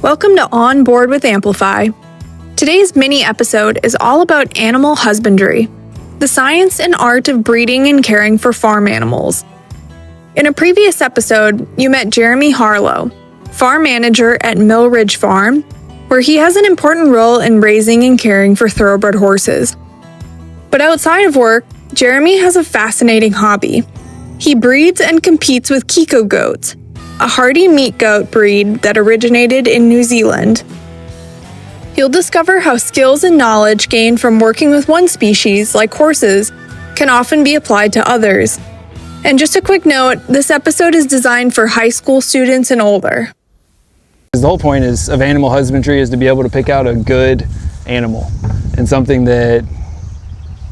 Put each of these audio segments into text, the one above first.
Welcome to On Board with Amplify. Today's mini episode is all about animal husbandry, the science and art of breeding and caring for farm animals. In a previous episode, you met Jeremy Harlow, farm manager at Mill Ridge Farm, where he has an important role in raising and caring for thoroughbred horses. But outside of work, Jeremy has a fascinating hobby. He breeds and competes with Kiko goats, a hardy meat goat breed that originated in New Zealand. You'll discover how skills and knowledge gained from working with one species, like horses, can often be applied to others. And just a quick note, this episode is designed for high school students and older. The whole point of animal husbandry is to be able to pick out a good animal and something that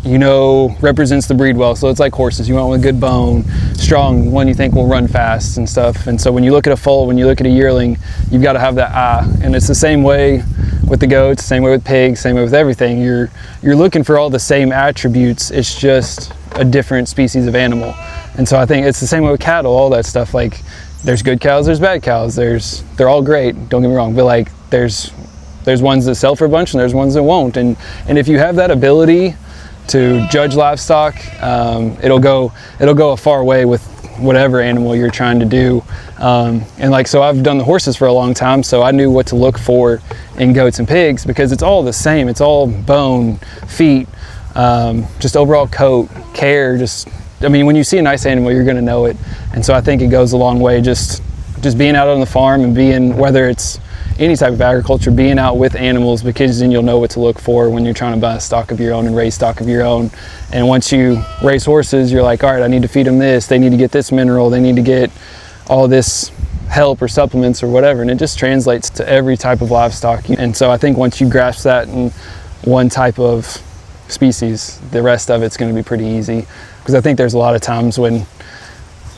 you know represents the breed well. So it's like horses. You want one with good bone, strong, one you think will run fast and stuff. And so when you look at a foal, when you look at a yearling, you've got to have that eye. And it's the same way with the goats, same way with pigs, same way with everything. You're looking for all the same attributes. It's just a different species of animal. And so I think it's the same way with cattle, all that stuff. Like there's good cows, there's bad cows. They're all great, don't get me wrong, but like there's ones that sell for a bunch and there's ones that won't. And if you have that ability to judge livestock, it'll go a far way with whatever animal you're trying to do. And like, so I've done the horses for a long time, so I knew what to look for in goats and pigs because it's all the same. It's all bone, feet, just overall coat, care. I mean, when you see a nice animal, you're gonna know it. And so I think it goes a long way, just being out on the farm and being, whether it's any type of agriculture, being out with animals, because then you'll know what to look for when you're trying to buy stock of your own and raise stock of your own. And once you raise horses, you're like, all right, I need to feed them this, they need to get this mineral, they need to get all this help or supplements or whatever. And it just translates to every type of livestock. And so I think once you grasp that in one type of species, the rest of it's going to be pretty easy. Because I think there's a lot of times when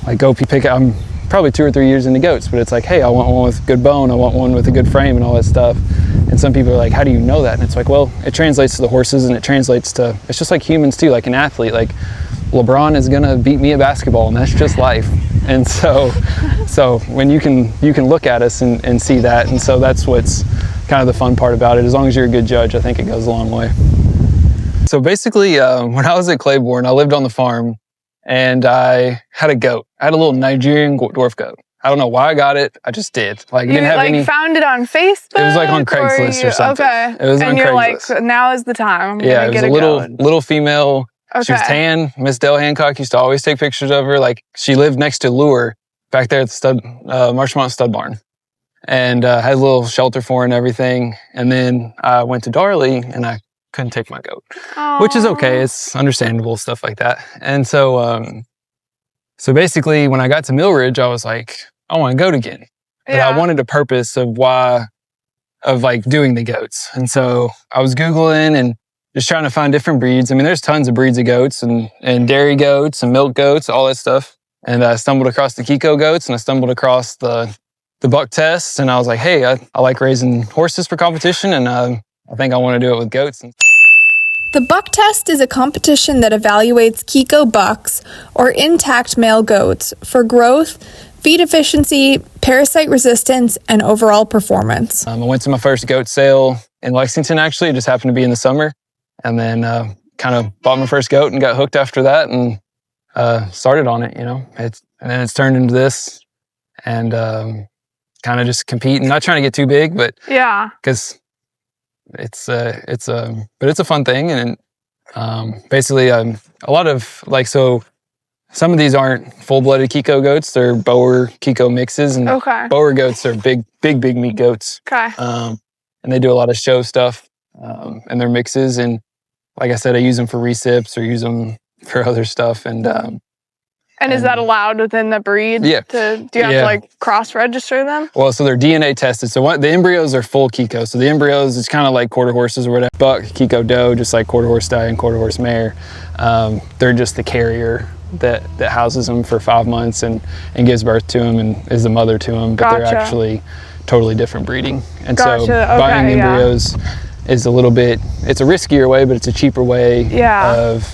like I'm probably 2 or 3 years into goats, but it's like, hey, I want one with good bone, I want one with a good frame and all that stuff. And some people are like, how do you know that? And it's like, well, it translates to the horses and it translates to, it's just like humans too, like an athlete. Like LeBron is gonna beat me at basketball and that's just life. And so when you can look at us and see that. And so that's what's kind of the fun part about it. As long as you're a good judge, I think it goes a long way. So basically, when I was at Claiborne, I lived on the farm and I had a goat. I had a little Nigerian dwarf goat. I don't know why I got it. I just did. Like, you didn't have any. Found it on Facebook? It was like on Craigslist or something. Okay. It was on Craigslist. And you're like, now is the time. Yeah, it was a little female. Okay. She was tan. Miss Dell Hancock used to always take pictures of her. Like, she lived next to Lure back there at the Marshmont Stud Barn. And had a little shelter for her and everything. And then I went to Darley and I couldn't take my goat. Aww. Which is okay. It's understandable, stuff like that. And so basically when I got to Mill Ridge, I was like, I want a goat again. But I wanted a purpose of like doing the goats. And so I was Googling and just trying to find different breeds. I mean, there's tons of breeds of goats and dairy goats and milk goats, all that stuff. And I stumbled across the Kiko goats and I stumbled across the buck tests. And I was like, hey, I like raising horses for competition and I think I want to do it with goats. The buck test is a competition that evaluates Kiko bucks, or intact male goats, for growth, feed efficiency, parasite resistance, and overall performance. I went to my first goat sale in Lexington, actually. It just happened to be in the summer. And then kind of bought my first goat and got hooked after that and started on it, you know. And then it's turned into this and kind of just competing. Not trying to get too big, but yeah, because it's a fun thing. And basically a lot of like, so some of these aren't full-blooded Kiko goats, they're Boer Kiko mixes, and Boer goats are big meat goats. Okay. And they do a lot of show stuff and they're mixes, and like I said, I use them for recips or use them for other stuff. And is that allowed within the breed? Yeah. Do you have to like cross-register them? Well, so they're DNA tested. So the embryos are full Kiko. So the embryos, it's kind of like quarter horses or whatever. Buck, Kiko doe, just like quarter horse stallion, quarter horse mare. They're just the carrier that houses them for 5 months and gives birth to them and is the mother to them. But they're actually totally different breeding. And so buying embryos is a little bit, it's a riskier way, but it's a cheaper way of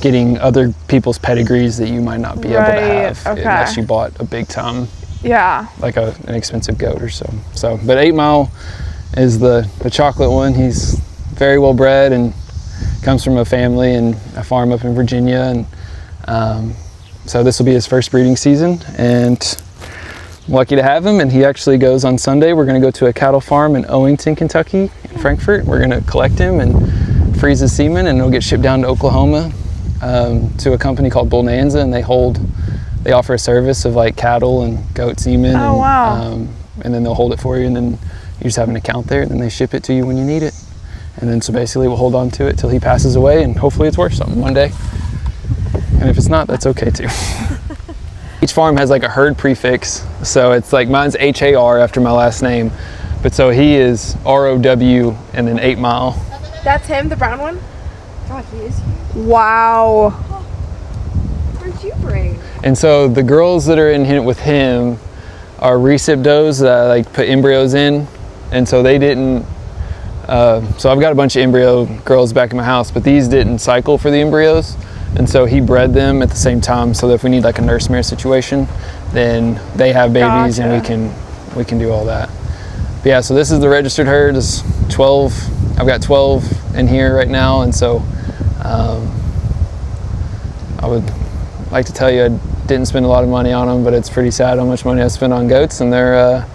getting other people's pedigrees that you might not be able to have unless you bought a big time Yeah. like an expensive goat or so. But 8 Mile is the chocolate one. He's very well bred and comes from a family and a farm up in Virginia, and so this will be his first breeding season, and I'm lucky to have him. And he actually goes on Sunday. We're going to go to a cattle farm in Owington, Kentucky, in Frankfort. We're going to collect him and freeze his semen, and it'll get shipped down to Oklahoma to a company called Bonanza, and they offer a service of like cattle and goat semen. Oh, and, wow. And then they'll hold it for you, and then you just have an account there, and then they ship it to you when you need it. And then so basically we'll hold on to it till he passes away, and hopefully it's worth something one day. And if it's not, that's okay too. Each farm has like a herd prefix. So it's like mine's HAR after my last name. But so he is ROW and then 8 Mile. That's him, the brown one? God, he is huge. Wow. Where'd you bring? And so the girls that are in with him are recip does that I like put embryos in. And so they didn't, so I've got a bunch of embryo girls back in my house, but these didn't cycle for the embryos. And so he bred them at the same time, so that if we need like a nurse mare situation, then they have babies. Gotcha. And we can do all that. But yeah, so this is the registered herd. It's 12. I've got 12 in here right now, and so I would like to tell you I didn't spend a lot of money on them, but it's pretty sad how much money I spent on goats, and they're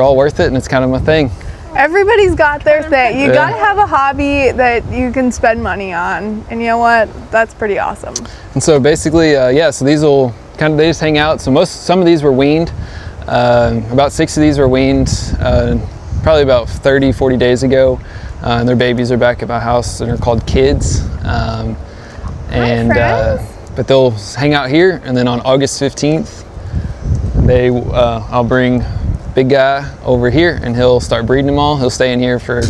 all worth it, and it's kind of my thing. Everybody's got their thing. You Yeah. gotta have a hobby that you can spend money on, and you know what? That's pretty awesome. And so basically, so these will they just hang out. So some of these were weaned. About 6 of these were weaned probably about 30, 40 days ago. And their babies are back at my house, and they're called kids. But they'll hang out here, and then on August 15th, I'll bring big guy over here, and he'll start breeding them all. He'll stay in here for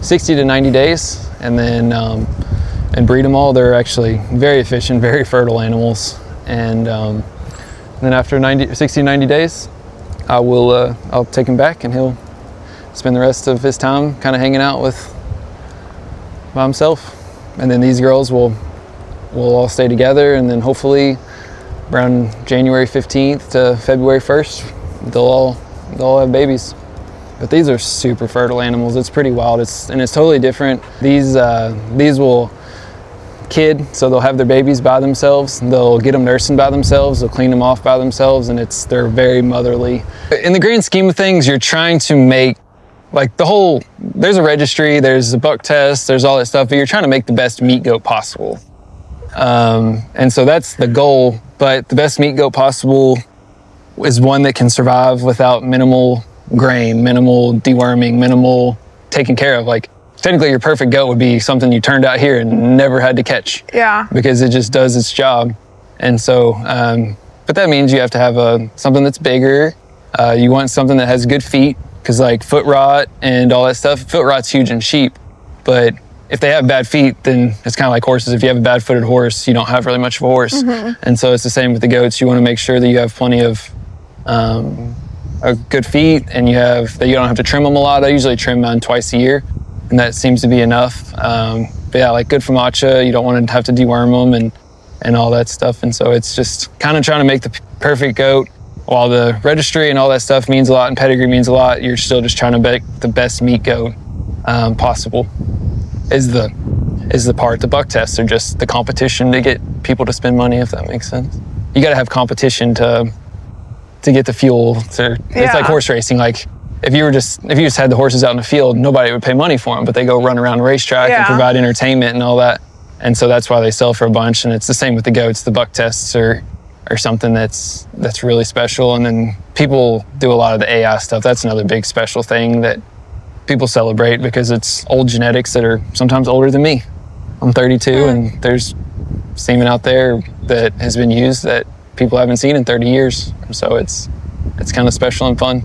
60 to 90 days, and then and breed them all. They're actually very efficient, very fertile animals. And then after 60 to 90 days, I'll take him back, and he'll spend the rest of his time kind of hanging out by himself. And then these girls will all stay together, and then hopefully around January 15th to February 1st, they'll all have babies. But these are super fertile animals. It's pretty wild. It's totally different. These will kid, so they'll have their babies by themselves. They'll get them nursing by themselves. They'll clean them off by themselves, and they're very motherly. In the grand scheme of things, you're trying to make there's a registry, there's a buck test, there's all that stuff, but you're trying to make the best meat goat possible. And so that's the goal. But the best meat goat possible is one that can survive without minimal grain, minimal deworming, minimal taking care of. Like, technically your perfect goat would be something you turned out here and never had to catch. Yeah. Because it just does its job. And so, but that means you have to have something that's bigger. You want something that has good feet, because like foot rot and all that stuff, foot rot's huge in sheep. But if they have bad feet, then it's kind of like horses. If you have a bad-footed horse, you don't have really much of a horse. Mm-hmm. And so it's the same with the goats. You want to make sure that you have plenty of good feet, and that you don't have to trim them a lot. I usually trim mine twice a year, and that seems to be enough. But yeah, like good famacha, you don't want to have to deworm them and all that stuff. And so it's just kind of trying to make the perfect goat. While the registry and all that stuff means a lot and pedigree means a lot, you're still just trying to make the best meat goat possible. Is the part. The buck tests are just the competition to get people to spend money, if that makes sense. You got to have competition to get the fuel. It's like horse racing. Like if you just had the horses out in the field, nobody would pay money for them, but they go run around a racetrack and provide entertainment and all that. And so that's why they sell for a bunch. And it's the same with the goats. The buck tests are something that's really special. And then people do a lot of the AI stuff. That's another big special thing that people celebrate, because it's old genetics that are sometimes older than me. I'm 32, and there's semen out there that has been used that people haven't seen in 30 years. So it's kind of special and fun.